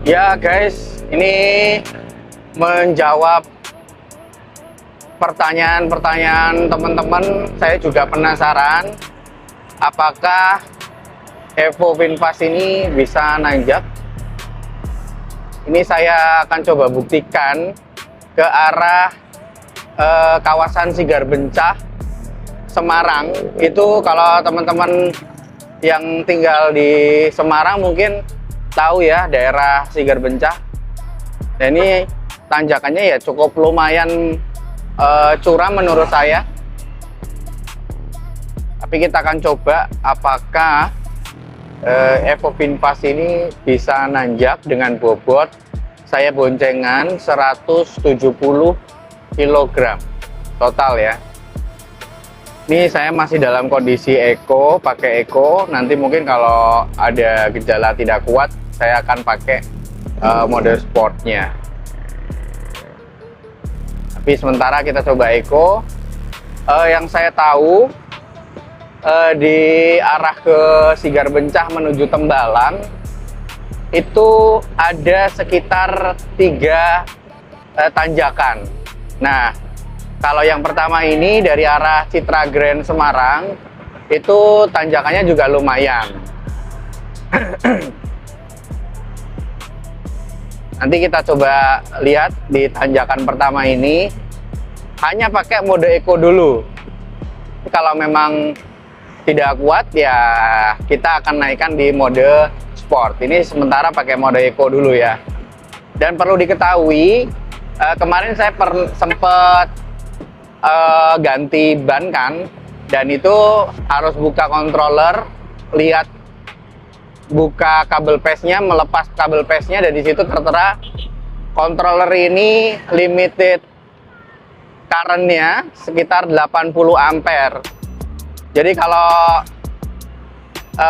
Ya guys, ini menjawab pertanyaan-pertanyaan teman-teman. Saya juga penasaran apakah Evo VinFast ini bisa nanjak. Ini saya akan coba buktikan ke arah kawasan Sigar Bencah, Semarang. Itu kalau teman-teman yang tinggal di Semarang mungkin tahu ya daerah Sigar Bencah. Dan ini tanjakannya ya cukup lumayan curam menurut saya. Tapi kita akan coba apakah Evo VinFast ini bisa nanjak dengan bobot saya boncengan 170 kg total ya. Ini saya masih dalam kondisi eco, pakai eco. Nanti mungkin kalau ada gejala tidak kuat, saya akan pakai mode sportnya. Tapi sementara kita coba eco. Yang saya tahu di arah ke Sigar Bencah menuju Tembalang itu ada sekitar 3 tanjakan. Nah, kalau yang pertama ini dari arah Citra Grand Semarang itu tanjakannya juga lumayan. Nanti kita coba lihat di tanjakan pertama ini hanya pakai mode eco dulu. Kalau memang tidak kuat ya kita akan naikkan di mode sport. Ini sementara pakai mode eco dulu ya. Dan perlu diketahui kemarin saya sempat ganti ban kan, dan itu harus buka controller, lihat buka kabel PES-nya, melepas kabel PES-nya, dan di situ tertera controller ini limited current-nya sekitar 80 ampere. Jadi kalau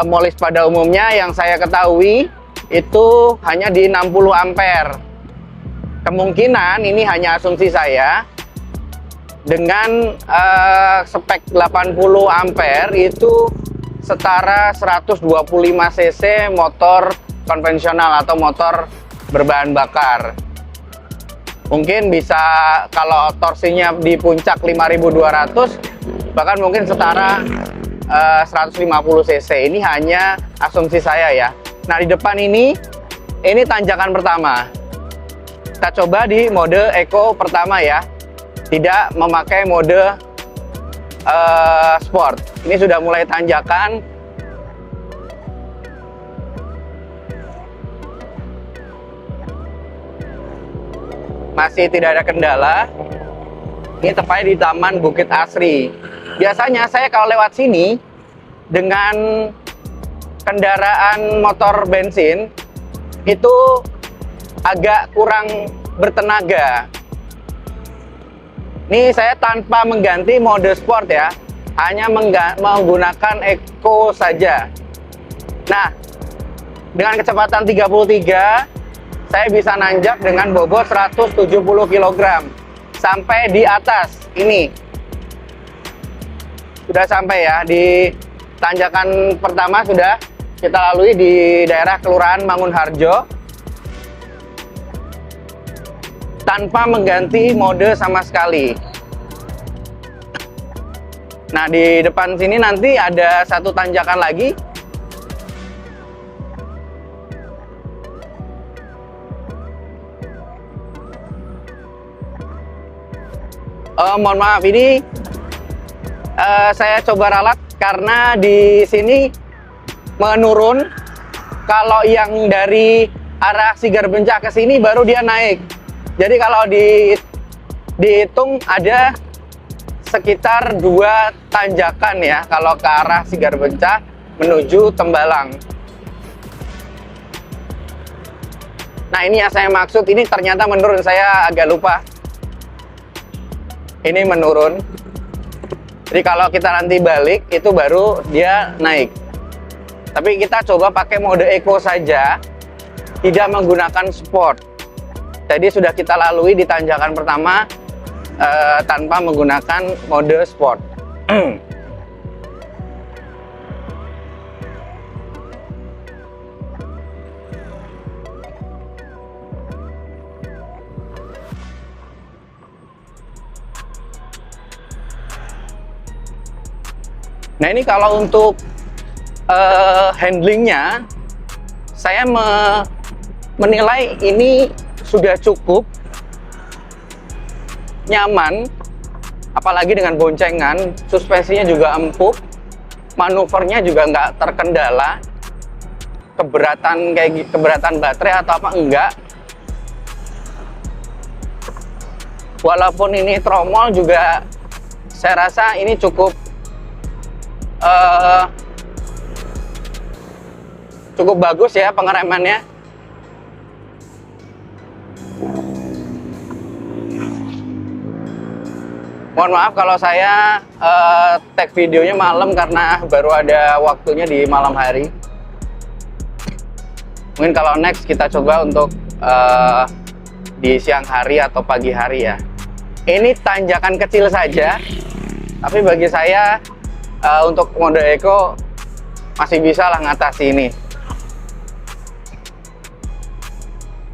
molis pada umumnya yang saya ketahui itu hanya di 60 ampere. Kemungkinan ini hanya asumsi saya. Dengan spek 80 ampere itu setara 125 cc motor konvensional atau motor berbahan bakar. Mungkin bisa kalau torsinya di puncak 5200 bahkan mungkin setara 150 cc. Ini hanya asumsi saya ya. Nah, di depan ini tanjakan pertama. Kita coba di mode eco pertama ya. Tidak memakai mode sport. Ini sudah mulai tanjakan. Masih tidak ada kendala. Ini tepatnya di Taman Bukit Asri. Biasanya saya kalau lewat sini dengan kendaraan motor bensin itu agak kurang bertenaga. Ini saya tanpa mengganti mode sport ya, hanya menggunakan eco saja. Nah, dengan kecepatan 33, saya bisa nanjak dengan bobot 170 kg sampai di atas ini. Sudah sampai ya di tanjakan pertama, sudah kita lalui di daerah Kelurahan Mangunharjo tanpa mengganti mode sama sekali. Nah, di depan sini nanti ada satu tanjakan lagi. Mohon maaf, ini saya coba ralat karena di sini menurun. Kalau yang dari arah Sigar Bencah ke sini baru dia naik. Jadi kalau dihitung ada sekitar 2 tanjakan ya kalau ke arah Sigar Bencah menuju Tembalang. Nah, ini yang saya maksud, ini ternyata menurun, saya agak lupa. Ini menurun. Jadi kalau kita nanti balik itu baru dia naik. Tapi kita coba pakai mode eco saja, tidak menggunakan sport. Tadi sudah kita lalui di tanjakan pertama tanpa menggunakan mode sport. Nah ini kalau untuk handlingnya, saya menilai ini sudah cukup nyaman, apalagi dengan boncengan. Suspensinya juga empuk, manuvernya juga nggak terkendala. Keberatan baterai atau apa enggak. Walaupun ini tromol juga saya rasa ini cukup cukup bagus ya pengeremannya. Mohon maaf kalau saya tag videonya malam karena baru ada waktunya di malam hari. Mungkin kalau next kita coba untuk di siang hari atau pagi hari ya. Ini tanjakan kecil saja, tapi bagi saya untuk mode eco masih bisa lah ngatasi ini.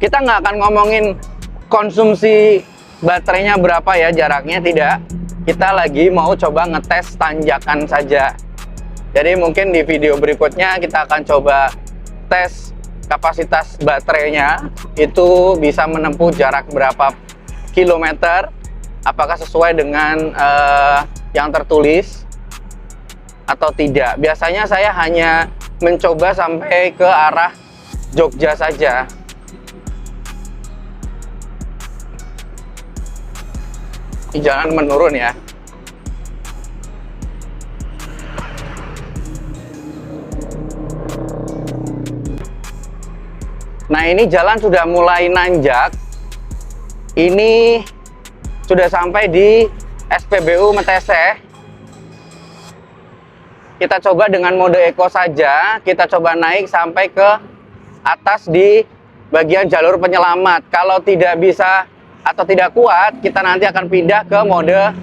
Kita nggak akan ngomongin konsumsi baterainya berapa ya, jaraknya tidak. Kita lagi mau coba ngetes tanjakan saja. Jadi mungkin di video berikutnya kita akan coba tes kapasitas baterainya itu bisa menempuh jarak berapa kilometer, apakah sesuai dengan yang tertulis atau tidak. Biasanya saya hanya mencoba sampai ke arah Jogja saja. Ini jalan menurun ya. Nah ini jalan sudah mulai nanjak. Ini sudah sampai di SPBU Metese. Kita coba dengan mode eco saja. Kita coba naik sampai ke atas di bagian jalur penyelamat. Kalau tidak bisa atau tidak kuat, kita nanti akan pindah ke mode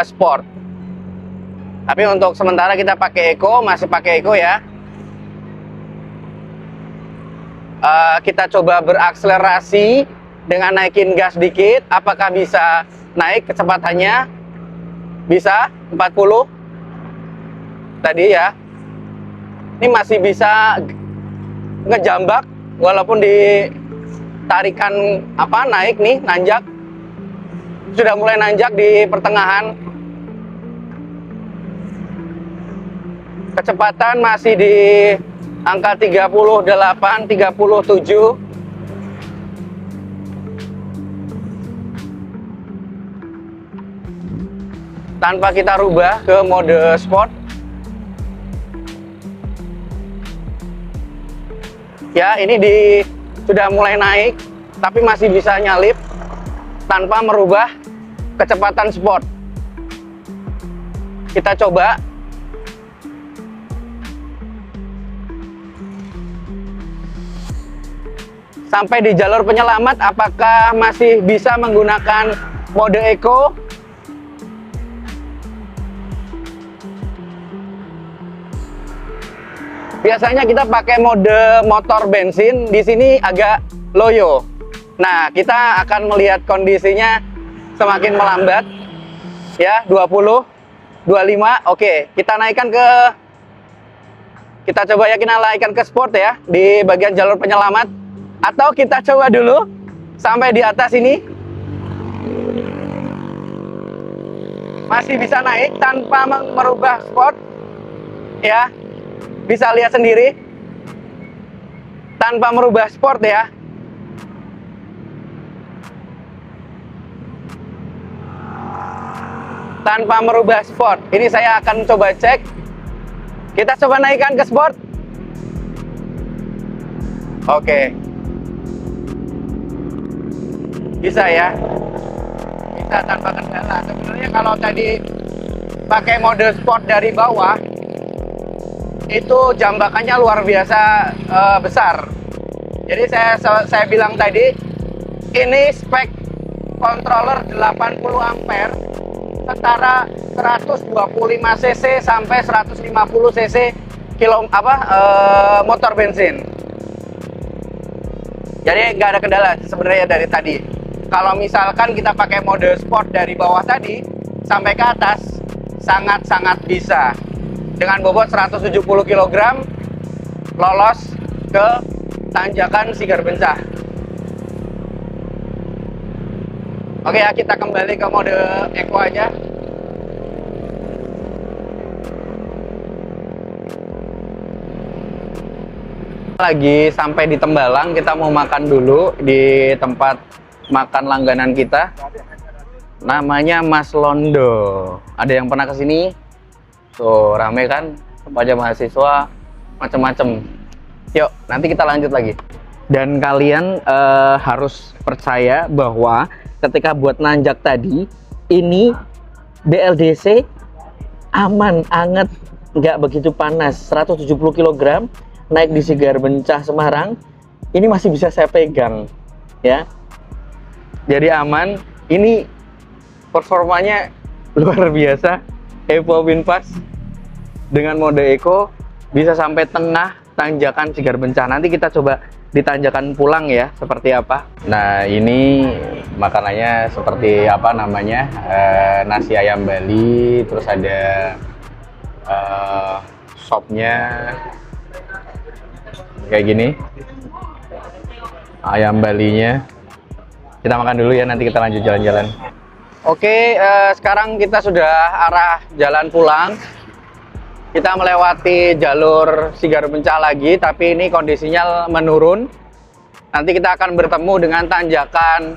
sport. Tapi untuk sementara kita pakai eco, masih pakai eco ya. Kita coba berakselerasi dengan naikin gas dikit. Apakah bisa naik kecepatannya? Bisa 40 tadi ya. Ini masih bisa ngejambak walaupun ditarikan naik nih, nanjak. Sudah mulai nanjak di pertengahan. Kecepatan masih di angka 38, 37. Tanpa kita rubah ke mode sport. Ya, ini sudah mulai naik, tapi masih bisa nyalip tanpa merubah kecepatan sport. Kita coba. Sampai di jalur penyelamat, apakah masih bisa menggunakan mode eco? Biasanya kita pakai mode motor bensin, di sini agak loyo. Nah, kita akan melihat kondisinya semakin melambat. Ya, 20, 25. Oke, kita coba naikkan ke sport ya, di bagian jalur penyelamat. Atau kita coba dulu sampai di atas ini. Masih bisa naik tanpa merubah sport. Ya. Bisa lihat sendiri. Tanpa merubah sport ya. Tanpa merubah sport. Ini saya akan coba cek. Kita coba naikkan ke sport. Oke. Bisa ya, bisa tanpa kendala. Sebenarnya kalau tadi pakai mode sport dari bawah, itu jambakannya luar biasa besar. Jadi saya bilang tadi, ini spek controller 80 ampere setara 125 cc sampai 150 cc motor bensin. Jadi nggak ada kendala sebenarnya dari tadi. Kalau misalkan kita pakai mode sport dari bawah tadi sampai ke atas, sangat-sangat bisa. dengan bobot 170 kg lolos ke tanjakan Sigar Bencah. Oke ya, kita kembali ke mode Eco aja. Lagi sampai di Tembalang, kita mau makan dulu di tempat makan langganan kita. Namanya Mas Londo. Ada yang pernah kesini? Tuh, rame kan? Remaja mahasiswa, macem-macem. Yuk, nanti kita lanjut lagi. Dan kalian harus percaya bahwa ketika buat nanjak tadi, ini BLDC aman, anget, nggak begitu panas. 170 kg naik di Sigar Bencah Semarang, ini masih bisa saya pegang, ya. Jadi aman. Ini performanya luar biasa. Evo Winfast dengan mode Eco bisa sampai tengah tanjakan Sigar Bencah. Nanti kita coba di tanjakan pulang ya, seperti apa. Nah, ini makanannya seperti apa namanya, nasi ayam Bali, terus ada sopnya kayak gini, ayam Balinya. Kita makan dulu ya, nanti kita lanjut jalan-jalan. Oke, sekarang kita sudah arah jalan pulang. Kita melewati jalur Sigar Bencah lagi, tapi ini kondisinya menurun. Nanti kita akan bertemu dengan tanjakan,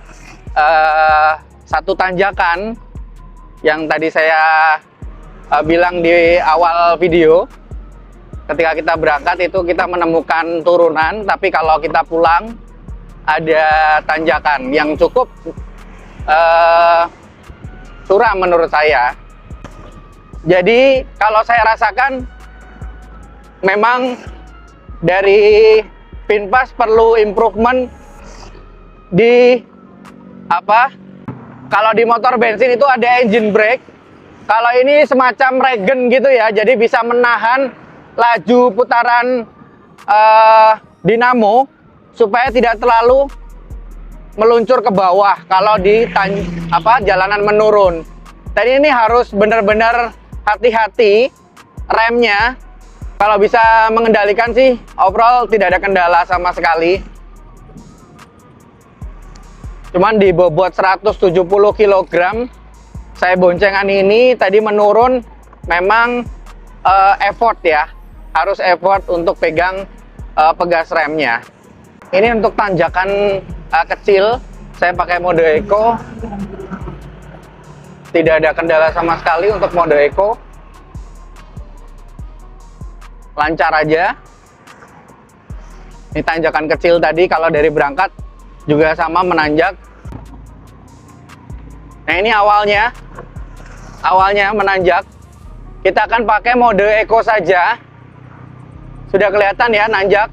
satu tanjakan yang tadi saya bilang di awal video. Ketika kita berangkat itu kita menemukan turunan, tapi kalau kita pulang ada tanjakan yang cukup suram menurut saya. Jadi kalau saya rasakan memang dari Winfast perlu improvement di apa? Kalau di motor bensin itu ada engine brake. Kalau ini semacam regen gitu ya, jadi bisa menahan laju putaran dinamo supaya tidak terlalu meluncur ke bawah kalau di jalanan menurun. Tadi ini harus benar-benar hati-hati remnya. Kalau bisa mengendalikan sih overall tidak ada kendala sama sekali. Cuman di bobot 170 kg saya boncengan ini tadi menurun, memang effort ya. Harus effort untuk pegang pegas remnya. Ini untuk tanjakan kecil, saya pakai mode Eco. Tidak ada kendala sama sekali untuk mode Eco. Lancar aja. Ini tanjakan kecil tadi, kalau dari berangkat juga sama menanjak. Nah, ini awalnya menanjak. Kita akan pakai mode Eco saja. Sudah kelihatan ya nanjak.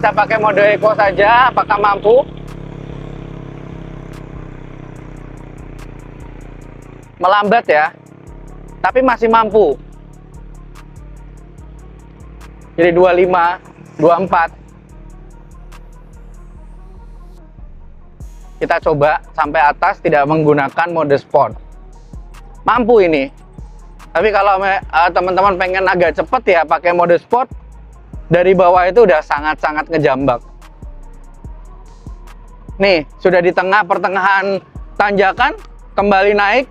Kita pakai mode Eco saja, apakah mampu? Melambat ya, tapi masih mampu. Jadi 25, 24. Kita coba sampai atas tidak menggunakan mode sport. Mampu ini. Tapi kalau teman-teman pengen agak cepet ya pakai mode sport, dari bawah itu udah sangat-sangat ngejambak. Nih, sudah di tengah pertengahan tanjakan, kembali naik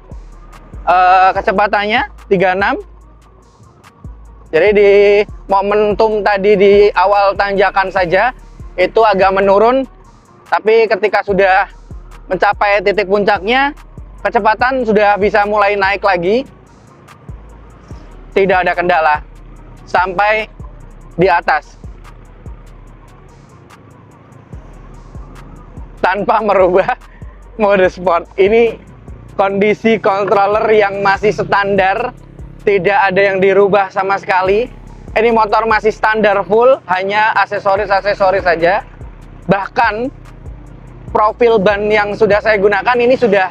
kecepatannya 36. Jadi di momentum tadi di awal tanjakan saja itu agak menurun, tapi ketika sudah mencapai titik puncaknya, kecepatan sudah bisa mulai naik lagi. Tidak ada kendala sampai di atas tanpa merubah mode sport. Ini kondisi controller yang masih standar, tidak ada yang dirubah sama sekali. Ini motor masih standar full, hanya aksesoris-aksesoris saja. Bahkan profil ban yang sudah saya gunakan ini sudah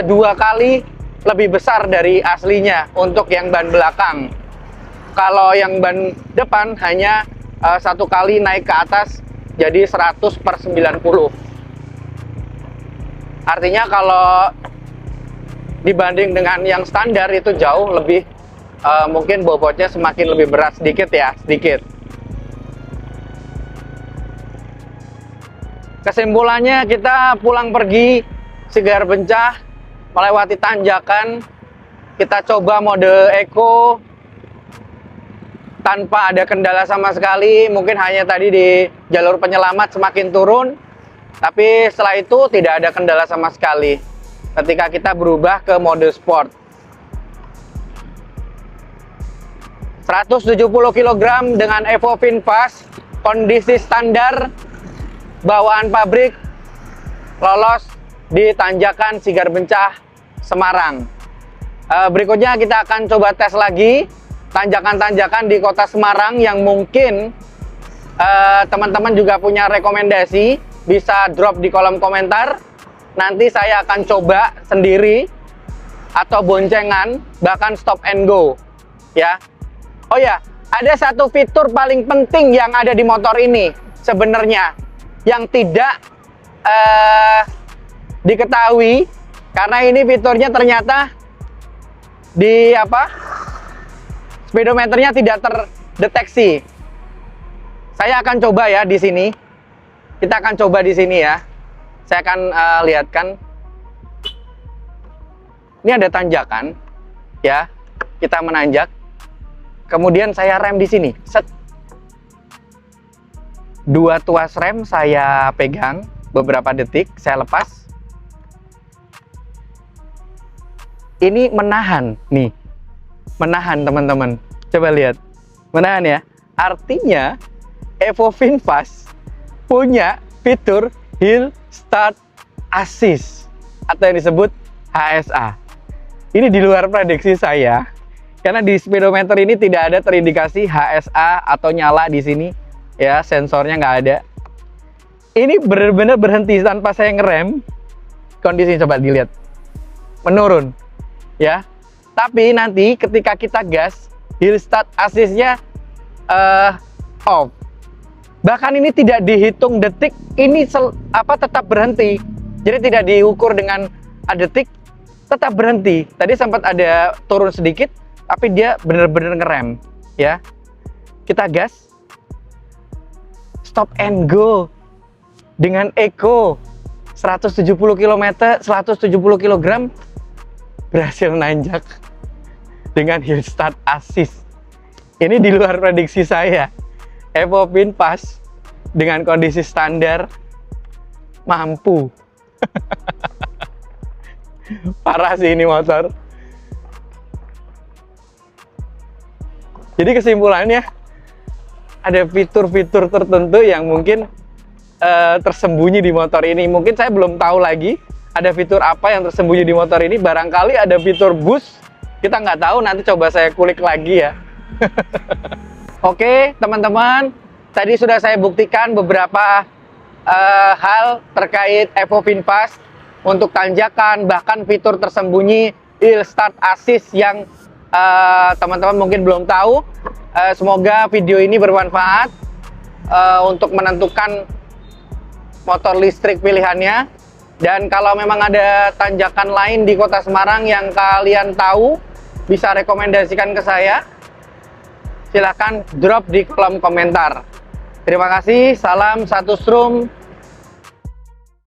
2 kali lebih besar dari aslinya untuk yang ban belakang. Kalau yang ban depan hanya 1 kali naik ke atas, jadi 100/90. Artinya kalau dibanding dengan yang standar itu jauh lebih mungkin bobotnya semakin lebih berat sedikit ya, sedikit. Kesimpulannya kita pulang pergi Sigar Bencah melewati tanjakan, kita coba mode eco tanpa ada kendala sama sekali, mungkin hanya tadi di jalur penyelamat semakin turun, tapi setelah itu tidak ada kendala sama sekali ketika kita berubah ke mode sport. 170 kg dengan Evo VinFast, kondisi standar, bawaan pabrik, lolos di tanjakan Sigar Bencah, Semarang. Berikutnya kita akan coba tes lagi tanjakan-tanjakan di kota Semarang yang mungkin teman-teman juga punya rekomendasi, bisa drop di kolom komentar. Nanti saya akan coba sendiri atau boncengan, bahkan stop and go ya. Oh ya, ada satu fitur paling penting yang ada di motor ini sebenarnya yang tidak diketahui, karena ini fiturnya ternyata di speedometernya tidak terdeteksi. Saya akan coba ya di sini. Kita akan coba di sini ya. Saya akan lihatkan. Ini ada tanjakan ya. Kita menanjak. Kemudian saya rem di sini. Set. Dua tuas rem saya pegang beberapa detik, saya lepas. Ini menahan nih. Menahan teman-teman. Coba lihat. Menahan ya. Artinya Evo VinFast punya fitur Hill Start Assist atau yang disebut HSA. Ini di luar prediksi saya karena di speedometer ini tidak ada terindikasi HSA atau nyala di sini ya, sensornya nggak ada. Ini benar-benar berhenti tanpa saya ngerem. Kondisinya coba dilihat, menurun ya. Tapi nanti ketika kita gas, Hill Start Assist-nya off. Bahkan ini tidak dihitung detik, ini tetap berhenti. Jadi tidak diukur dengan detik, tetap berhenti. Tadi sempat ada turun sedikit, tapi dia benar-benar ngerem ya. Kita gas, stop and go dengan eco 170 km, 170 kg berhasil nanjak dengan Hill Start Assist. Ini di luar prediksi saya. Evo VinFast dengan kondisi standar mampu. Parah sih ini motor. Jadi kesimpulannya ada fitur-fitur tertentu yang mungkin tersembunyi di motor ini. Mungkin saya belum tahu lagi ada fitur apa yang tersembunyi di motor ini. Barangkali ada fitur boost, kita nggak tahu, nanti coba saya kulik lagi ya. Oke teman-teman, tadi sudah saya buktikan beberapa hal terkait Evo VinFast untuk tanjakan, bahkan fitur tersembunyi Hill Start Assist yang teman-teman mungkin belum tahu. Semoga video ini bermanfaat untuk menentukan motor listrik pilihannya. Dan kalau memang ada tanjakan lain di kota Semarang yang kalian tahu, bisa rekomendasikan ke saya. Silahkan drop di kolom komentar. Terima kasih, salam satu strum.